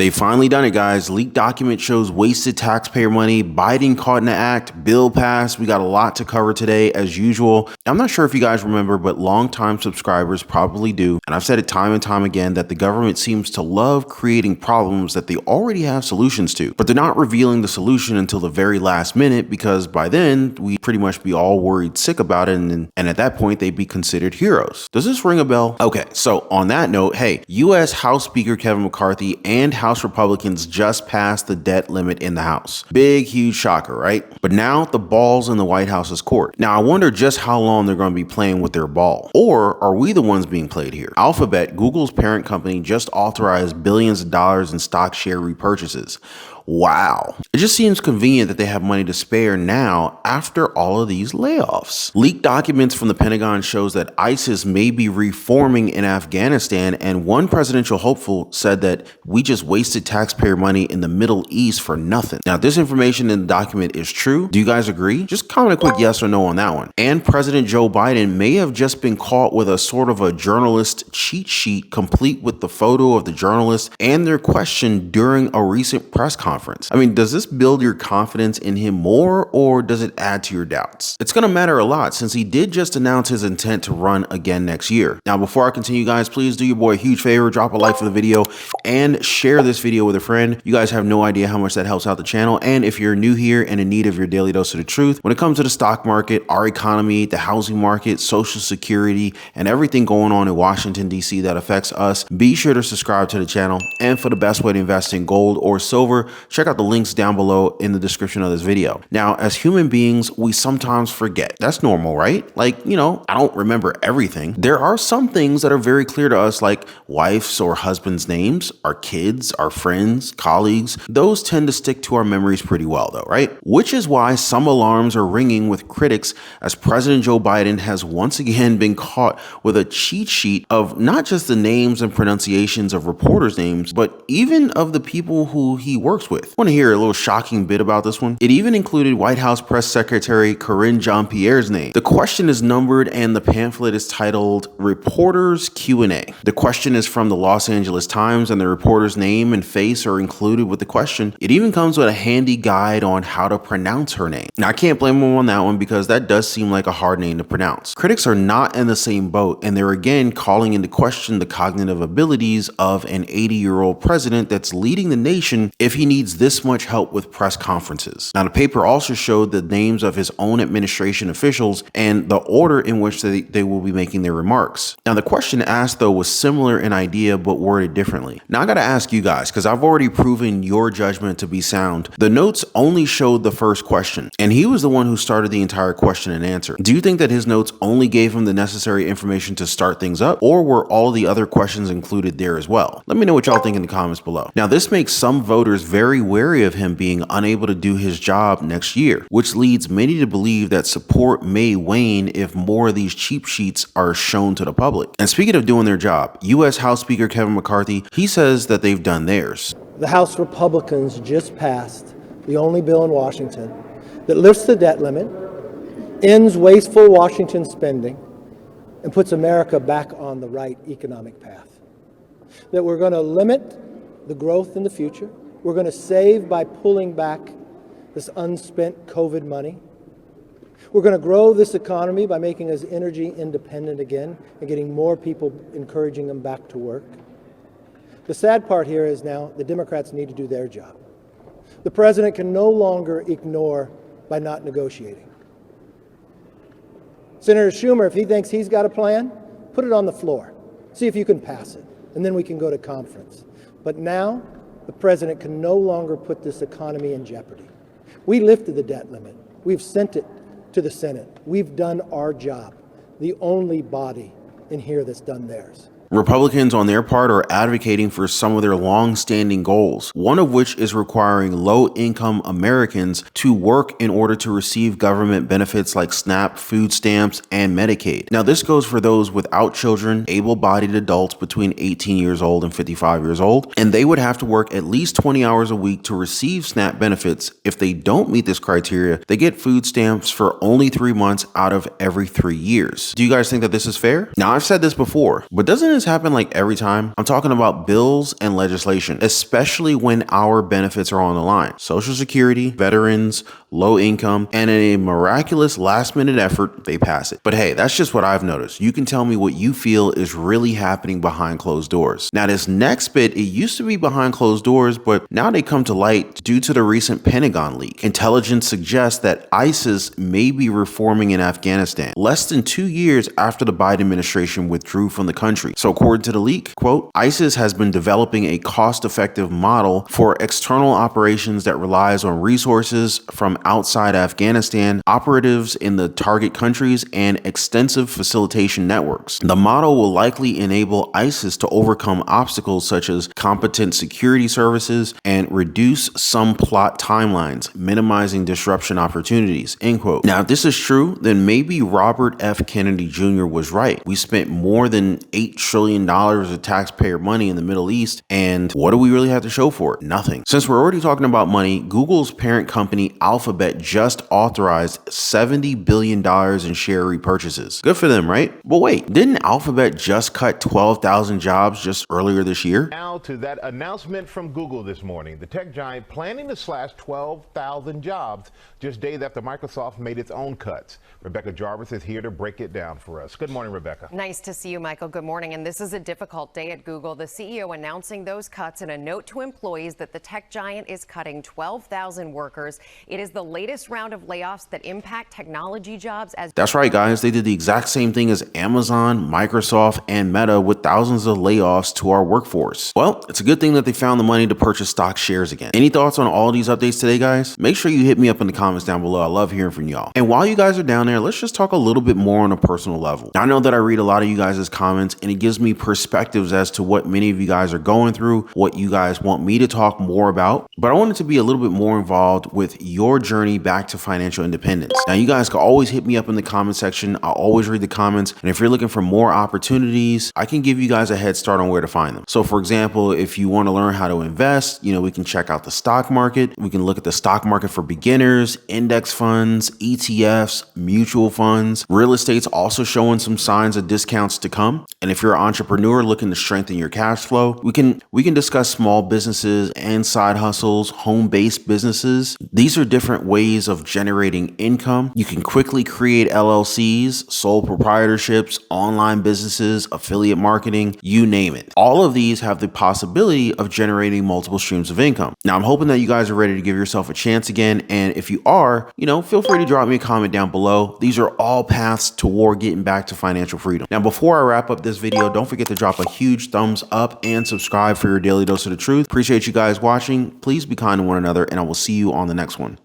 They finally done it, guys. Leaked document shows wasted taxpayer money, Biden caught in the act, bill passed. We got a lot to cover today as usual. I'm not sure if you guys remember, but longtime subscribers probably do. And I've said it time and time again that the government seems to love creating problems that they already have solutions to, but they're not revealing the solution until the very last minute, because by then we pretty much be all worried sick about it. And at that point, they'd be considered heroes. Does this ring a bell? Okay, so on that note, hey, U.S. House Speaker Kevin McCarthy and House Republicans just passed the debt limit in the House. Big, huge shocker, right? But now the ball's in the White House's court. Now, I wonder just how long they're going to be playing with their ball. Or are we the ones being played here? Alphabet, Google's parent company, just authorized billions of dollars in stock share repurchases. Wow. It just seems convenient that they have money to spare now after all of these layoffs. Leaked documents from the Pentagon shows that ISIS may be reforming in Afghanistan, and one presidential hopeful said that we just wasted taxpayer money in the Middle East for nothing. Now, if this information in the document is true, do you guys agree? Just comment a quick yes or no on that one. And President Joe Biden may have just been caught with a sort of a journalist cheat sheet, complete with the photo of the journalist and their question during a recent press conference. I mean, does this build your confidence in him more, or does it add to your doubts? It's going to matter a lot since he did just announce his intent to run again next year. Now, before I continue, guys, please do your boy a huge favor, drop a like for the video and share this video with a friend. You guys have no idea how much that helps out the channel. And if you're new here and in need of your daily dose of the truth, when it comes to the stock market, our economy, the housing market, Social Security, and everything going on in Washington, D.C. that affects us, be sure to subscribe to the channel. And for the best way to invest in gold or silver, check out the links down below in the description of this video. Now, as human beings, we sometimes forget. That's normal, right? Like, you know, I don't remember everything. There are some things that are very clear to us, like wife's or husband's names, our kids, our friends, colleagues. Those tend to stick to our memories pretty well though, right? Which is why some alarms are ringing with critics as President Joe Biden has once again been caught with a cheat sheet of not just the names and pronunciations of reporters' names, but even of the people who he works with. Want to hear a little shocking bit about this one? It even included White House Press Secretary Karine Jean-Pierre's name. The question is numbered and the pamphlet is titled Reporters Q&A. The question is from the Los Angeles Times and the reporter's name and face are included with the question. It even comes with a handy guide on how to pronounce her name. Now, I can't blame him on that one because that does seem like a hard name to pronounce. Critics are not in the same boat, and they're again calling into question the cognitive abilities of an 80-year-old president that's leading the nation if he needs this much help with press conferences. Now, the paper also showed the names of his own administration officials and the order in which they will be making their remarks. Now, the question asked, though, was similar in idea but worded differently. Now, I gotta ask you guys, because I've already proven your judgment to be sound. The notes only showed the first question, and he was the one who started the entire question and answer. Do you think that his notes only gave him the necessary information to start things up, or were all the other questions included there as well? Let me know what y'all think in the comments below. Now, this makes some voters very wary of him being unable to do his job next year, which leads many to believe that support may wane if more of these cheap sheets are shown to the public. And speaking of doing their job, U.S. House Speaker Kevin McCarthy, he says that they've done theirs. The House Republicans just passed the only bill in Washington that lifts the debt limit, ends wasteful Washington spending, and puts America back on the right economic path. That we're going to limit the growth in the future. We're going to save by pulling back this unspent COVID money. We're going to grow this economy by making us energy independent again and getting more people, encouraging them back to work. The sad part here is now the Democrats need to do their job. The president can no longer ignore by not negotiating. Senator Schumer, if he thinks he's got a plan, put it on the floor. See if you can pass it, and then we can go to conference. But now, the president can no longer put this economy in jeopardy. We lifted the debt limit. We've sent it to the Senate. We've done our job, the only body in here that's done theirs. Republicans on their part are advocating for some of their long-standing goals, one of which is requiring low-income Americans to work in order to receive government benefits like SNAP, food stamps, and Medicaid. Now, this goes for those without children, able-bodied adults between 18 years old and 55 years old, and they would have to work at least 20 hours a week to receive SNAP benefits. If they don't meet this criteria, they get food stamps for only 3 months out of every 3 years. Do you guys think that this is fair? Now, I've said this before, but doesn't it this happen like every time? I'm talking about bills and legislation, especially when our benefits are on the line. Social Security, veterans, low income, and in a miraculous last minute effort, they pass it. But hey, that's just what I've noticed. You can tell me what you feel is really happening behind closed doors. Now, this next bit, it used to be behind closed doors, but now they come to light due to the recent Pentagon leak. Intelligence suggests that ISIS may be reforming in Afghanistan, less than 2 years after the Biden administration withdrew from the country. So according to the leak, quote, ISIS has been developing a cost-effective model for external operations that relies on resources from outside Afghanistan, operatives in the target countries, and extensive facilitation networks. The model will likely enable ISIS to overcome obstacles such as competent security services and reduce some plot timelines, minimizing disruption opportunities, end quote. Now, if this is true, then maybe Robert F. Kennedy Jr. was right. We spent more than $8 trillion of taxpayer money in the Middle East, and what do we really have to show for it? Nothing. Since we're already talking about money, Google's parent company Alphabet just authorized $70 billion in share repurchases. Good for them, right? But wait, didn't Alphabet just cut 12,000 jobs just earlier this year? Now to that announcement from Google this morning. The tech giant planning to slash 12,000 jobs just days after Microsoft made its own cuts. Rebecca Jarvis is here to break it down for us. Good morning, Rebecca. Nice to see you, Michael. Good morning. And this is a difficult day at Google. The CEO announcing those cuts in a note to employees that the tech giant is cutting 12,000 workers. It is the latest round of layoffs that impact technology jobs. That's right, guys. They did the exact same thing as Amazon, Microsoft, and Meta with thousands of layoffs to our workforce. Well, it's a good thing that they found the money to purchase stock shares again. Any thoughts on all these updates today, guys? Make sure you hit me up in the comments down below. I love hearing from y'all. And while you guys are down there, let's just talk a little bit more on a personal level. I know that I read a lot of you guys' comments, and it gives me perspectives as to what many of you guys are going through, what you guys want me to talk more about. But I wanted to be a little bit more involved with your journey back to financial independence. Now, you guys can always hit me up in the comment section. I'll always read the comments. And if you're looking for more opportunities, I can give you guys a head start on where to find them. So for example, if you want to learn how to invest, we can check out the stock market. We can look at the stock market for beginners, index funds, ETFs, mutual funds. Real estate's also showing some signs of discounts to come. And if you're an entrepreneur looking to strengthen your cash flow, we can discuss small businesses and side hustles, home-based businesses. These are different ways of generating income. You can quickly create LLCs, sole proprietorships, online businesses, affiliate marketing, you name it. All of these have the possibility of generating multiple streams of income. Now, I'm hoping that you guys are ready to give yourself a chance again. And if you are, feel free to drop me a comment down below. These are all paths toward getting back to financial freedom. Now, before I wrap up this video, don't forget to drop a huge thumbs up and subscribe for your daily dose of the truth. Appreciate you guys watching. Please be kind to one another, and I will see you on the next one.